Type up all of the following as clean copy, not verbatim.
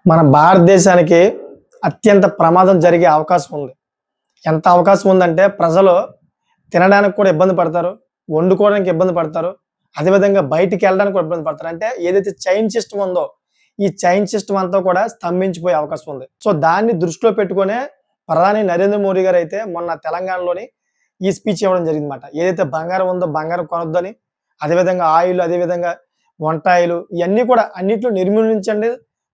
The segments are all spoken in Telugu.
మన భారతదేశానికి అత్యంత ప్రమాదం జరిగే అవకాశం ఉంది. ఎంత అవకాశం ఉందంటే ప్రజలు తినడానికి కూడా ఇబ్బంది పడతారు. వండుకోవడానికి ఇబ్బంది పడతారు. అదేవిధంగా బయటికెళ్ళడానికి కూడా ఇబ్బంది పడతారు. అంటే ఏదైతే చైన్ సిస్టమ్ ఉందో, ఈ చైన్ సిస్టమ్ అంతా కూడా స్తంభించిపోయే అవకాశం ఉంది. సో, దాన్ని దృష్టిలో పెట్టుకొనే ప్రధాని నరేంద్ర మోడీ గారైతే మొన్న తెలంగాణలోని ఈ స్పీచ్ ఇవ్వడం జరిగిందన్నమాట. ఏదైతే బంగారం ఉందో బంగారం కొనొద్దని, అదేవిధంగా ఆయిల్, అదేవిధంగా వంటాయిలు ఇయన్నీ కూడా అన్నిట్లో నిర్మూలించండి.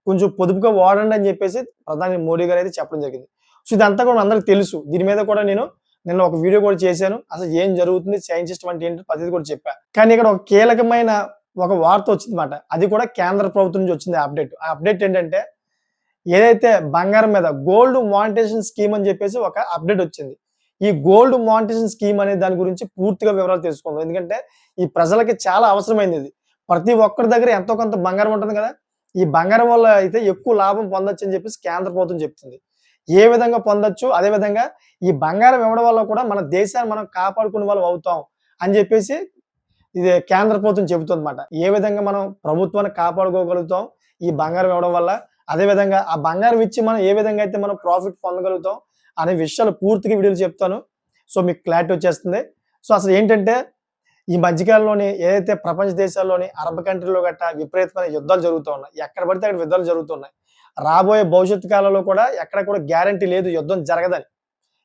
కొంచెం పొదుపుగా వాడండి అని చెప్పేసి ప్రధాని మోడీ గారైతే చెప్పడం జరిగింది. సో, ఇదంతా కూడా అందరికి తెలుసు. దీని మీద కూడా నేను నిన్న ఒక వీడియో కూడా చేశాను. అసలు ఏం జరుగుతుంది? చైన్ సిస్టమ్ అంటే ఏంటి? పద్ధతి కూడా చెప్పా. కానీ ఇక్కడ ఒక కీలకమైన ఒక వార్త వచ్చిందన్నమాట. అది కూడా కేంద్ర ప్రభుత్వం నుంచి వచ్చింది అప్డేట్. ఆ అప్డేట్ ఏంటంటే ఏదైతే బంగారం మీద గోల్డ్ మానిటైజేషన్ స్కీమ్ అని చెప్పేసి ఒక అప్డేట్ వచ్చింది. ఈ గోల్డ్ మానిటైజేషన్ స్కీమ్ అనే దాని గురించి పూర్తిగా వివరాలు తెలుసుకుందాం. ఎందుకంటే ఈ ప్రజలకి చాలా అవసరమైంది ఇది. ప్రతి ఒక్కరి దగ్గర ఎంతో కొంత బంగారం ఉంటుంది కదా! ఈ బంగారం వల్ల అయితే ఎక్కువ లాభం పొందొచ్చు అని చెప్పేసి కేంద్ర ప్రభుత్వం చెప్తుంది. ఏ విధంగా పొందొచ్చు? అదేవిధంగా ఈ బంగారం ఇవ్వడం వల్ల కూడా మన దేశాన్ని మనం కాపాడుకునే వాళ్ళం అవుతాం అని చెప్పేసి ఇది కేంద్ర ప్రభుత్వం చెబుతుందన్నమాట. ఏ విధంగా మనం ప్రభుత్వాన్ని కాపాడుకోగలుగుతాం ఈ బంగారం ఇవ్వడం వల్ల, అదేవిధంగా ఆ బంగారం ఇచ్చి మనం ఏ విధంగా అయితే మనం ప్రాఫిట్ పొందగలుగుతాం అనే విషయాలు పూర్తిగా వీడియోలో చెప్తాను. సో, మీకు క్లారిటీ వచ్చేస్తుంది. సో, అసలు ఏంటంటే ఈ మధ్యకాలంలోని ఏదైతే ప్రపంచ దేశాల్లోని అరబ్ కంట్రీలో గట్టా విపరీతమైన యుద్ధాలు జరుగుతూ ఉన్నాయి. ఎక్కడ పడితే అక్కడ యుద్ధాలు జరుగుతున్నాయి. రాబోయే భవిష్యత్తు కాలంలో కూడా ఎక్కడ కూడా గ్యారంటీ లేదు యుద్ధం జరగదని.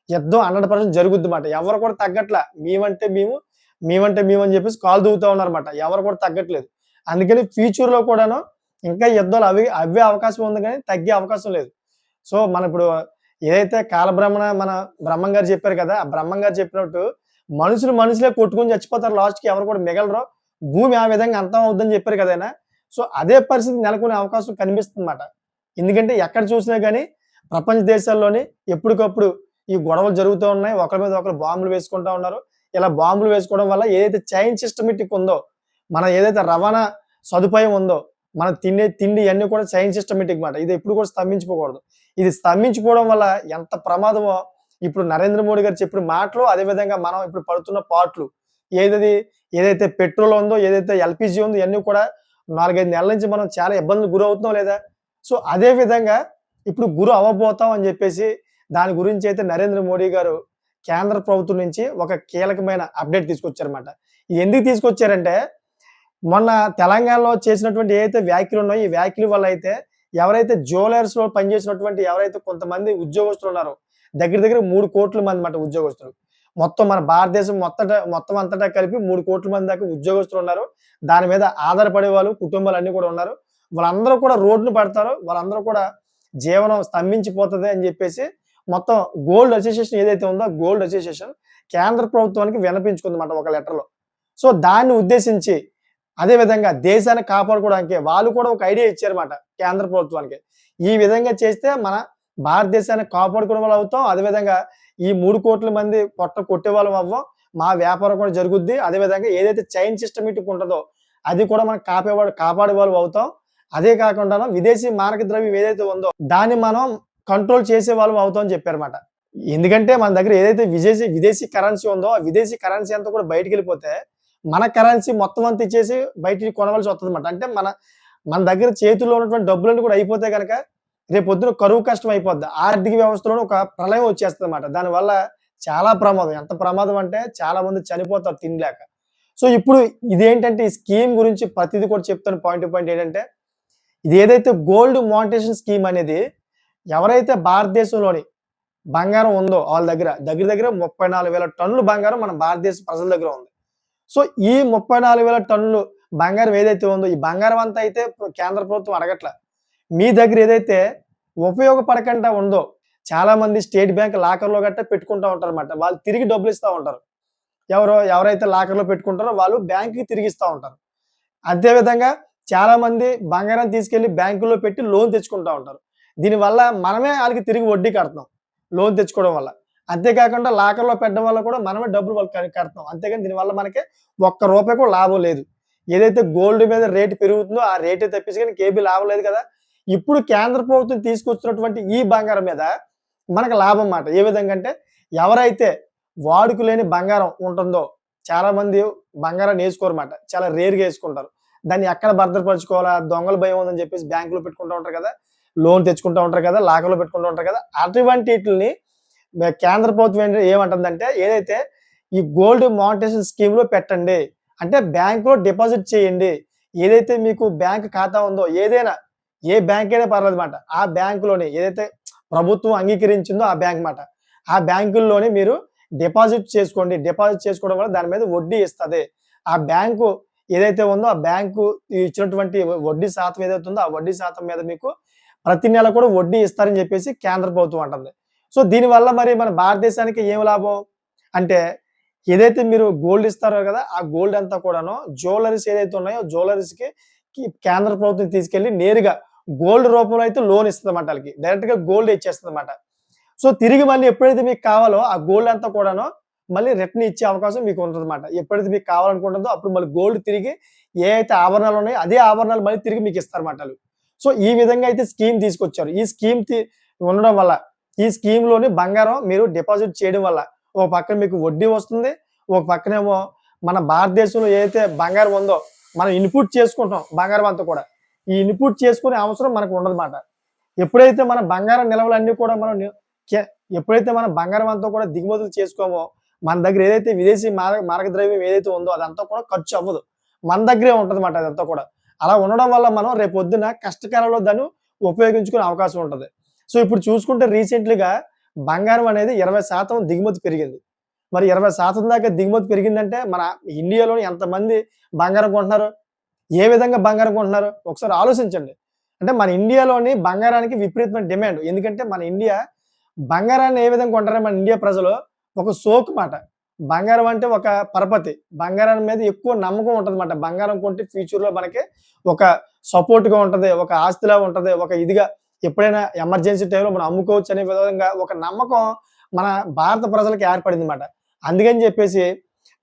యుద్ధం 100% జరుగుద్దన్నమాట. ఎవరు కూడా తగ్గట్లా. మేమంటే మేము, మేమంటే మేము అని చెప్పేసి కాలు దూవుతా ఉన్నారన్నమాట. ఎవరు కూడా తగ్గట్లేదు. అందుకని ఫ్యూచర్‌లో కూడాను ఇంకా యుద్ధాలు అవ్వే అవకాశం ఉంది గానీ తగ్గే అవకాశం లేదు. సో, ఇప్పుడు ఏదైతే కాలబ్రహ్మణ మన బ్రహ్మం గారు చెప్పారు కదా! ఆ బ్రహ్మం గారు చెప్పినట్టు మనుషులే కొట్టుకొని చచ్చిపోతారు లాస్ట్‌కి ఎవరు కూడా మిగలరు. భూమి ఆ విధంగా అంతం అవుద్దని చెప్పారు కదా ఆయన. సో, అదే పరిస్థితి నెలకొనే అవకాశం కనిపిస్తుందన్నమాట. ఎందుకంటే ఎక్కడ చూసినా గాని ప్రపంచ దేశాల్లోని ఎప్పటికప్పుడు ఈ గొడవలు జరుగుతూ ఉన్నాయి. ఒకరి మీద ఒకరు బాంబులు వేసుకుంటా ఉన్నారు. ఇలా బాంబులు వేసుకోవడం వల్ల ఏదైతే చైన్ సిస్టమాటిక్ ఉందో, మన ఏదైతే రవాణా సదుపాయం ఉందో, మనం తినే తిండి ఇయన్నీ కూడా చైన్ సిస్టమాటిక్ మాట. ఇది ఎప్పుడు కూడా స్తంభించిపోకూడదు. ఇది స్తంభించిపోవడం వల్ల ఎంత ప్రమాదమో ఇప్పుడు నరేంద్ర మోడీ గారు చెప్పిన మాటలు, అదేవిధంగా మనం ఇప్పుడు పడుతున్న పాట్లు ఏదైతే పెట్రోల్ ఉందో, ఏదైతే ఎల్‌పీజీ ఉందో ఇయన్నీ కూడా 4, 5 నెలల నుంచి మనం చాలా ఇబ్బందులకు గురవుతున్నాం లేదా? సో, అదే విధంగా ఇప్పుడు గురి అవ్వబోతాం అని చెప్పేసి దాని గురించి అయితే నరేంద్ర మోడీ గారు కేంద్ర ప్రభుత్వం నుంచి ఒక కీలకమైన అప్డేట్ తీసుకొచ్చారన్నమాట. ఇది ఎందుకు తీసుకొచ్చారంటే మొన్న తెలంగాణలో చేసినటువంటి ఏవైతే వ్యాఖ్యలు ఉన్నాయో, ఈ వ్యాఖ్యల వల్ల అయితే ఎవరైతే జ్యువెలర్స్‌లో పనిచేసినటువంటి ఎవరైతే కొంతమంది ఉద్యోగస్తులు ఉన్నారో, దగ్గర దగ్గర 3,00,00,000 మంది మాట ఉద్యోగస్తులు. మొత్తం మన భారతదేశం మొత్తం అంతటా కలిపి 3,00,00,000 మంది దాకా ఉద్యోగస్తులు ఉన్నారు. దాని మీద ఆధారపడే వాళ్ళు కుటుంబాలన్నీ కూడా ఉన్నారు. వాళ్ళందరూ కూడా రోడ్డున పడతారు. వాళ్ళందరూ కూడా జీవనం స్తంభించిపోతది అని చెప్పేసి మొత్తం గోల్డ్ అసోసియేషన్ ఏదైతే ఉందో, గోల్డ్ అసోసియేషన్ కేంద్ర ప్రభుత్వానికి విన్నపించుకుందన్నమాట ఒక లెటర్‌లో. సో, దాన్ని ఉద్దేశించి అదే విధంగా దేశాన్ని కాపాడుకోవడానికి వాళ్ళు కూడా ఒక ఐడియా ఇచ్చారన్నమాట కేంద్ర ప్రభుత్వానికి. ఈ విధంగా చేస్తే మన భారతదేశాన్ని కాపాడుకునే వాళ్ళం అవుతాం. అదేవిధంగా ఈ 3,00,00,000 మంది పొట్ట కొట్టేవాళ్ళం అవ్వం. మా వ్యాపారం కూడా జరుగుద్ది. అదేవిధంగా ఏదైతే చైన్ సిస్టమాటిక్ ఉంటదో అది కూడా మనం కాపాడేవాళ్ళం అవుతాం. అదే కాకుండాను విదేశీ మారక ద్రవ్యం ఏదైతే ఉందో దాన్ని మనం కంట్రోల్ చేసేవాళ్ళం అవుతాం అని చెప్పారన్నమాట. ఎందుకంటే మన దగ్గర ఏదైతే విదేశీ కరెన్సీ ఉందో, ఆ విదేశీ కరెన్సీ అంతా కూడా బయటికెళ్ళిపోతే మన కరెన్సీ మొత్తం అంతా ఇచ్చేసి బయటికి కొనవలసి వస్తదన్నమాట. అంటే మన మన దగ్గర చేతుల్లో ఉన్నటువంటి డబ్బులన్నీ కూడా అయిపోతే గనక రేపొద్దున కరువు కష్టం అయిపోద్ది. ఆర్థిక వ్యవస్థలోనే ఒక ప్రళయం వచ్చేస్తదన్నమాట. దానివల్ల చాలా ప్రమాదం. ఎంత ప్రమాదం అంటే చాలా మంది చనిపోతారు తిండి లేక. సో, ఇప్పుడు ఇదేంటంటే ఈ స్కీమ్ గురించి ప్రతిది కూడా చెప్తాను పాయింట్ టు పాయింట్ ఏంటంటే, ఇది ఏదైతే గోల్డ్ మానిటైజేషన్ స్కీమ్ అనేది ఎవరైతే భారతదేశంలోని బంగారం ఉందో వాళ్ళ దగ్గర దగ్గర 34,000 టన్నుల బంగారం మన భారతదేశ ప్రజల దగ్గర ఉంది. సో, ఈ 34,000 టన్నులు బంగారం ఏదైతే ఉందో, ఈ బంగారం అంతా అయితే కేంద్ర ప్రభుత్వం అడగట్ల. మీ దగ్గర ఏదైతే ఉపయోగపడకుండా ఉందో, చాలామంది స్టేట్ బ్యాంక్ లాకర్‌లో గట్టా పెట్టుకుంటా ఉంటారన్నమాట. వాళ్ళు తిరిగి డబ్బులిస్తా ఉంటారు. ఎవరైతే లాకర్‌లో పెట్టుకుంటారో వాళ్ళు బ్యాంక్‌కి తిరిగిస్తా ఉంటారు. అదే విధంగా చాలామంది బంగారం తీసుకెళ్ళి బ్యాంకులో పెట్టి లోన్ తెచ్చుకుంటా ఉంటారు. దీనివల్ల మనమే ఆళ్ళకి తిరిగి వడ్డీ కడతున్నాం. లోన్ తెచ్చుకోవడం వల్ల. అంతేకాకుండా లాకర్‌లో పెట్టడం వల్ల కూడా మనమే డబ్బులు వాళ్ళకి కడతున్నాం. అంతేగాని దీనివల్ల మనకి ఒక్క రూపాయి కూడా లాభం లేదు. ఏదైతే గోల్డ్ మీద రేట్ పెరుగుతుందో ఆ రేటే తప్పించి గాని ఇంకేమీ లాభం లేదు కదా! ఇప్పుడు కేంద్ర ప్రభుత్వం తీసుకొచ్చినటువంటి ఈ బంగారం మీద మనకు లాభం మాట. ఏ విధంగా అంటే ఎవరైతే వాడుకలేని బంగారం ఉంటుందో చాలామంది బంగారాన్ని ఏసుకోరమాట. చాలా రేర్‌గా ఏసుకుంటారు. దాన్ని ఎక్కడ భద్రపరుచుకోవాలా? దొంగల భయం ఉందని చెప్పేసి బ్యాంక్‌లో పెట్టుకుంటా ఉంటారు కదా! లోన్ తెచ్చుకుంటూ ఉంటారు కదా, లాకర్‌లో పెట్టుకుంటూ ఉంటారు కదా. అటువంటి ఈటిల్ని కేంద్ర ప్రభుత్వం ఏమంటుందంటే ఏదైతే ఈ గోల్డ్ మానిటైజేషన్ స్కీమ్‌లో పెట్టండి. అంటే బ్యాంక్‌లో డిపాజిట్ చేయండి. ఏదైతే మీకు బ్యాంక్ ఖాతా ఉందో ఏదైనా, ఏ బ్యాంక్ అయినా పర్లేదన్నమాట. ఆ బ్యాంక్‌లోని ఏదైతే ప్రభుత్వం అంగీకరించిందో ఆ బ్యాంక్ మాట. ఆ బ్యాంకుల్లోనే మీరు డిపాజిట్ చేసుకోండి. డిపాజిట్ చేసుకోవడం వల్ల దాని మీద వడ్డీ ఇస్తది. ఆ బ్యాంకు ఏదైతే ఉందో ఆ బ్యాంకు ఇచ్చినటువంటి వడ్డీ శాతం ఏదైతే ఉందో ఆ వడ్డీ శాతం మీద మీకు ప్రతి నెల కూడా వడ్డీ ఇస్తారని చెప్పేసి కేంద్ర ప్రభుత్వం అంటుంది. సో దీనివల్ల మరి మన భారతదేశానికి ఏమి లాభం? అంటే ఏదైతే మీరు గోల్డ్ ఇస్తారో కదా! ఆ గోల్డ్ అంతా కూడాను జ్యువెల్లరీస్ ఏదైతే ఉన్నాయో జ్యువెల్లరీస్‌కి కేంద్ర ప్రభుత్వం తీసుకెళ్ళి నేరుగా గోల్డ్ రూపంలో అయితే లోన్ ఇస్తదన్నమాట ఆళ్ళకి. డైరెక్ట్‌గా గోల్డ్ ఇచ్చేస్తదన్నమాట. సో తిరిగి మళ్ళీ ఎప్పుడైతే మీకు కావాలో ఆ గోల్డ్ అంతా కూడాను మళ్ళీ రిటర్న్ ఇచ్చే అవకాశం మీకు ఉంటదన్నమాట. ఎప్పుడైతే మీకు కావాలనుకుంటుందో అప్పుడు మళ్ళీ గోల్డ్ తిరిగి ఏ అయితే ఆభరణాలు ఉన్నాయో అదే ఆభరణాలు మళ్ళీ తిరిగి మీకు ఇస్తారన్నమాట ఆళ్ళు. సో ఈ విధంగా అయితే స్కీమ్ తీసుకొచ్చారు. ఈ స్కీమ్ ఉండడం వల్ల ఈ స్కీమ్‌లోని బంగారం మీరు డిపాజిట్ చేయడం వల్ల ఒక పక్కన మీకు వడ్డీ వస్తుంది. ఒక పక్కనేమో మన భారతదేశంలో ఏదైతే బంగారం ఉందో మనం ఇన్‌పుట్ చేసుకుంటాం బంగారం అంతా కూడా. ఈ ఇన్‌పుట్ చేసుకునే అవసరం మనకు ఉండదన్నమాట. ఎప్పుడైతే మన బంగారం నిల్వలన్నీ కూడా మనం కె ఎప్పుడైతే మనం బంగారం అంతా కూడా దిగుమతులు చేసుకోమో, మన దగ్గర ఏదైతే విదేశీ మారకద్రవ్యం ఏదైతే ఉందో అదంతా కూడా ఖర్చు అవ్వదు. మన దగ్గరే ఉంటదన్నమాట అదంతా కూడా. అలా ఉండడం వల్ల మనం రేపొద్దున కష్టకాలంలో దాన్ని ఉపయోగించుకునే అవకాశం ఉంటది. సో ఇప్పుడు చూసుకుంటే రీసెంట్‌లీగా బంగారం అనేది 20% దిగుమతి పెరిగింది. మరి 20% దాకా దిగుమతి పెరిగిందంటే మన ఇండియాలోని ఎంతమంది బంగారం కొంటున్నారు? ఏ విధంగా బంగారం కొంటున్నారు? ఒకసారి ఆలోచించండి. అంటే మన ఇండియాలోని బంగారానికి విపరీతమైన డిమాండ్. ఎందుకంటే మన ఇండియా బంగారాన్ని ఏ విధంగా కొంటారంటే మన ఇండియా ప్రజలు ఒక సోక్ మాట. బంగారం అంటే ఒక పరపతి. బంగారం మీద ఎక్కువ నమ్మకం ఉంటదన్నమాట. బంగారం కొంటే ఫ్యూచర్‌లో మనకి ఒక సపోర్ట్‌గా ఉంటది. ఒక ఆస్తిలా ఉంటది. ఒక ఇదిగా ఎప్పుడైనా ఎమర్జెన్సీ టైమ్‌లో మనం అమ్ముకోవచ్చు అనే విధంగా ఒక నమ్మకం మన భారత ప్రజలకి ఏర్పడిందన్నమాట. అందుకని చెప్పేసి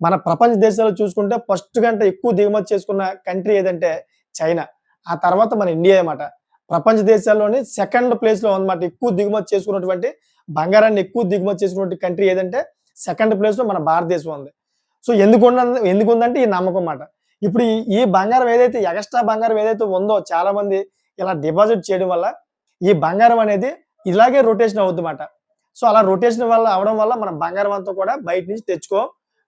మన ప్రపంచ దేశాల్లో చూసుకుంటే ఫస్ట్ కంటే ఎక్కువ దిగుమతి చేసుకున్న కంట్రీ ఏదంటే చైనా. ఆ తర్వాత మన ఇండియాయే మాట. ప్రపంచ దేశాల్లోని సెకండ్ ప్లేస్‌లో ఉందన్నమాట. ఎక్కువ దిగుమతి చేసుకున్నటువంటి బంగారాన్ని ఎక్కువ దిగుమతి చేసుకున్నటువంటి కంట్రీ ఏదంటే సెకండ్ ప్లేస్‌లో మన భారతదేశం ఉంది. సో ఎందుకుందంటే ఈ నమ్మకం మాట. ఇప్పుడు ఈ బంగారం ఏదైతే ఎగస్ట్రా బంగారం ఏదైతే ఉందో చాలామంది ఇలా డిపాజిట్ చేయడం వల్ల ఈ బంగారం అనేది ఇలాగే రొటేషన్ అవుద్దిమాట. సో అలా రొటేషన్ వల్ల అవ్వడం వల్ల మనం బంగారం అంతా కూడా బయట నుంచి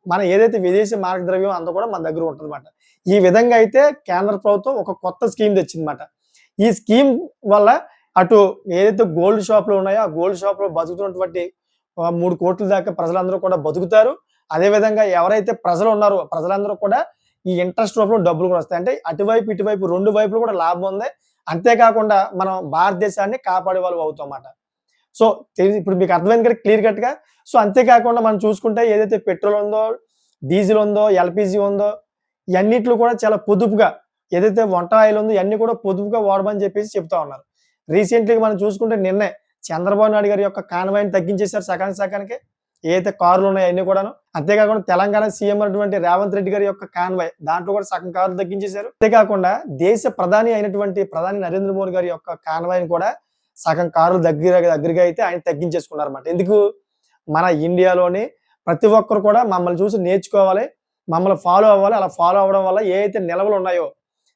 మనం ఏదైతే విదేశీ మార్గద్రవ్యం అంతా కూడా మన దగ్గర ఉంటదన్నమాట. ఈ విధంగా అయితే కేంద్ర ప్రభుత్వం ఒక కొత్త స్కీమ్ తెచ్చిందన్నమాట. ఈ స్కీమ్ వల్ల అటు ఏదైతే గోల్డ్ షాప్‌లు ఉన్నాయో, ఆ గోల్డ్ షాప్‌లో బతుకుతున్నటువంటి 3,00,00,000 దాకా ప్రజలందరూ కూడా బతుకుతారు. అదే విధంగా ఎవరైతే ప్రజలు ఉన్నారో ప్రజలందరూ కూడా ఈ ఇంట్రెస్ట్ రూపంలో డబ్బులు కూడా వస్తాయి. అంటే అటువైపు, ఇటువైపు 2 వైపులు కూడా లాభం ఉంది. అంతేకాకుండా మనం భారతదేశాన్ని కాపాడే వాళ్ళం అవుతామన్నమాట. సో ఇప్పుడు మీకు అర్థమైంది కదా క్లియర్ కట్‌గా. సో అంతేకాకుండా మనం చూసుకుంటే ఏదైతే పెట్రోల్ ఉందో, డీజిల్ ఉందో, ఎల్‌పీజీ ఉందో ఇయన్నిట్లో కూడా చాలా పొదుపుగా ఏదైతే వంట ఆయిల్ ఉందో ఇయన్నీ కూడా పొదుపుగా వాడమని చెప్పేసి చెప్తా ఉన్నారు. రీసెంట్‌లీగా మనం చూసుకుంటే నిన్నే చంద్రబాబు నాయుడు గారి యొక్క కాన్వాయ్‌ని తగ్గించేశారు సగానికి సగానికి. ఏదైతే కార్లు ఉన్నాయో అయన్నీ కూడాను. అంతేకాకుండా తెలంగాణ సీఎం అయినటువంటి రేవంత్ రెడ్డి గారి యొక్క కాన్వాయ్ దాంట్లో కూడా సగం కార్లు తగ్గించేశారు. అంతేకాకుండా దేశ ప్రధాని అయినటువంటి ప్రధాని నరేంద్ర మోడీ గారి యొక్క కాన్వాయ్‌ని కూడా సగం కార్లు దగ్గరగా అయితే ఆయన తగ్గించేసుకున్నారన్నమాట. ఎందుకు? మన ఇండియాలోని ప్రతి ఒక్కరు కూడా మమ్మల్ని చూసి నేర్చుకోవాలి. మమ్మల్ని ఫాలో అవ్వాలి. అలా ఫాలో అవ్వడం వల్ల ఏదైతే నిల్వలు ఉన్నాయో,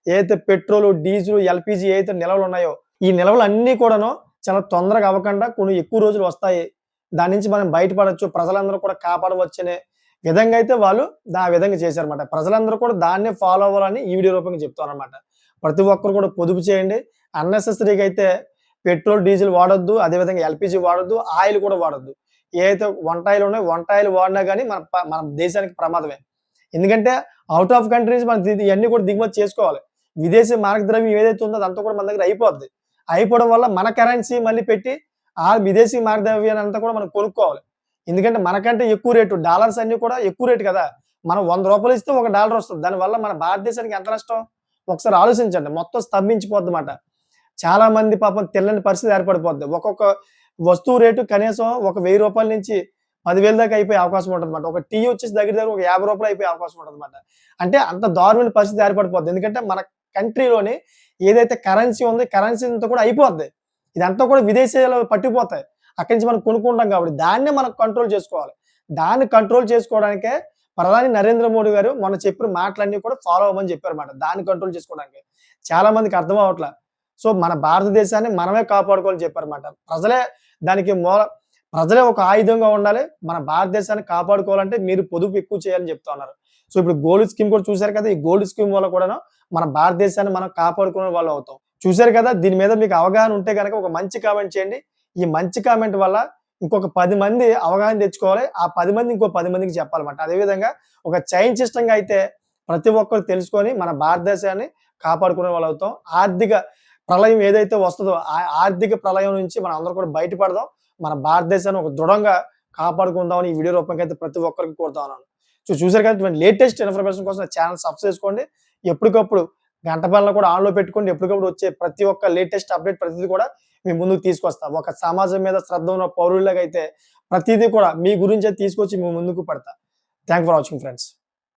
ఏదైతే పెట్రోలు, డీజిల్, ఎల్‌పీజీ ఏదైతే నిల్వలు ఉన్నాయో, ఈ నిల్వలన్నీ కూడాను చాలా తొందరగా అవ్వకుండా కొన్ని ఎక్కువ రోజులు వస్తాయి. దాని నుంచి మనం బయటపడొచ్చు. ప్రజలందరూ కూడా కాపాడవచ్చనే విధంగా అయితే వాళ్ళు ఆ విధంగా చేశారన్నమాట. ప్రజలందరూ కూడా దాన్నే ఫాలో అవ్వాలని ఈ వీడియో రూపంగా చెప్తానన్నమాట. ప్రతి ఒక్కరు కూడా పొదుపు చేయండి. అన్నెసెసరీగా అయితే పెట్రోల్, డీజిల్ వాడొద్దు. అదేవిధంగా ఎల్‌పీజీ వాడొద్దు. ఆయిల్ కూడా వాడొద్దు. ఏదైతే వంట ఆయిల్ ఉన్నాయో వంట ఆయిల్ వాడినా గాని మన దేశానికి ప్రమాదమే. ఎందుకంటే ఔట్ ఆఫ్ కంట్రీ నుంచి మనం ఇయన్నీ కూడా దిగుమతి చేసుకోవాలి. విదేశీ మార్గద్రవ్యం ఏదైతే ఉందో అదంతా కూడా మన దగ్గర అయిపోద్ది. అయిపోవడం వల్ల మన కరెన్సీ మళ్ళీ పెట్టి ఆ విదేశీ మార్గద్రవ్యాన్ని అంతా కూడా మనం కొనుక్కోవాలి. ఎందుకంటే మనకంటే ఎక్కువ రేటు డాలర్స్ అన్నీ కూడా ఎక్కువ రేటు కదా! మనం ₹100 ఇస్తే $1 వస్తది. దానివల్ల మన భారతదేశానికి ఎంత నష్టం? ఒకసారి ఆలోచించండి. మొత్తం స్తంభించిపోద్దన్నమాట. చాలా మంది పాపం తినలేని పరిస్థితి ఏర్పడిపోద్ది. ఒక్కొక్క వస్తువు రేటు కనీసం ఒక ₹1000 నుంచి 10,000 దాకా అయిపోయే అవకాశం ఉంటదన్నమాట. ఒక టీ వచ్చేసి దగ్గర దగ్గర ఒక ₹50 అయిపోయే అవకాశం ఉంటదన్నమాట. అంటే అంత దారుణమైన పరిస్థితి ఏర్పడిపోద్ది. ఎందుకంటే మన కంట్రీలోని ఏదైతే కరెన్సీ ఉందో కరెన్సీ అంతా కూడా అయిపోద్ది. ఇదంతా కూడా విదేశీయాలు పట్టిపోతాయి. అక్కడి నుంచి మనం కొనుక్కుంటాం కాబట్టి దాన్నే మనం కంట్రోల్ చేసుకోవాలి. దాన్ని కంట్రోల్ చేసుకోవడానికే ప్రధాని నరేంద్ర మోడీ గారు మొన్న చెప్పిన మాటలన్నీ కూడా ఫాలో అవ్వమని చెప్పారన్నమాట. దాన్ని కంట్రోల్ చేసుకోవడానికి. చాలా మందికి అర్థం అవ్వట్ల. సో మన భారతదేశాన్ని మనమే కాపాడుకోవాలని చెప్పారన్నమాట. దానికి ప్రజలే ఒక ఆయుధంగా ఉండాలి. మన భారతదేశాన్ని కాపాడుకోవాలంటే మీరు పొదుపు ఎక్కువ చేయాలని చెప్తా ఉన్నారు. సో ఇప్పుడు గోల్డ్ స్కీమ్ కూడా చూసారు కదా! ఈ గోల్డ్ స్కీమ్ వల్ల కూడాను మన భారతదేశాన్ని మనం కాపాడుకునే వాళ్ళం అవుతాం. చూసారు కదా! దీని మీద మీకు అవగాహన ఉంటే గనక ఒక మంచి కామెంట్ చేయండి. ఈ మంచి కామెంట్ వల్ల ఇంకొక 10 మంది అవగాహన తెచ్చుకోవాలి. ఆ 10 మంది ఇంకో 10 మందికి చెప్పాలన్నమాట. అదేవిధంగా ఒక చైన్ సిస్టమ్‌గా అయితే ప్రతి ఒక్కరు తెలుసుకొని మన భారతదేశాన్ని కాపాడుకునే వాళ్ళం అవుతాం. ఆర్థిక ప్రళయం ఏదైతే వస్తదో ఆ ఆర్థిక ప్రళయం నుంచి మనం అందరం కూడా బయటపడదాం. మన భారతదేశాన్ని ఒక దృఢంగా కాపాడుకుందామని ఈ వీడియో రూపంగా అయితే ప్రతి ఒక్కరికి కోరుతా ఉన్నాను. సో చూసారు కదా! ఇటువంటి లేటెస్ట్ ఇన్ఫర్మేషన్ కోసం నా ఛానెల్ సబ్స్క్రైబ్ చేసుకోండి. ఎప్పటికప్పుడు గంట పనులు కూడా ఆన్‌లో పెట్టుకోండి. ఎప్పటికప్పుడు వచ్చే ప్రతి ఒక్క లేటెస్ట్ అప్డేట్ ప్రతిదీ కూడా మీ ముందుకు తీసుకొస్తా. ఒక సమాజం మీద శ్రద్ధ ఉన్న పౌరుల్లాగా అయితే ప్రతిదీ కూడా మీ గురించే తీసుకొచ్చి మీ ముందుకు పెడతా. Thank for watching friends.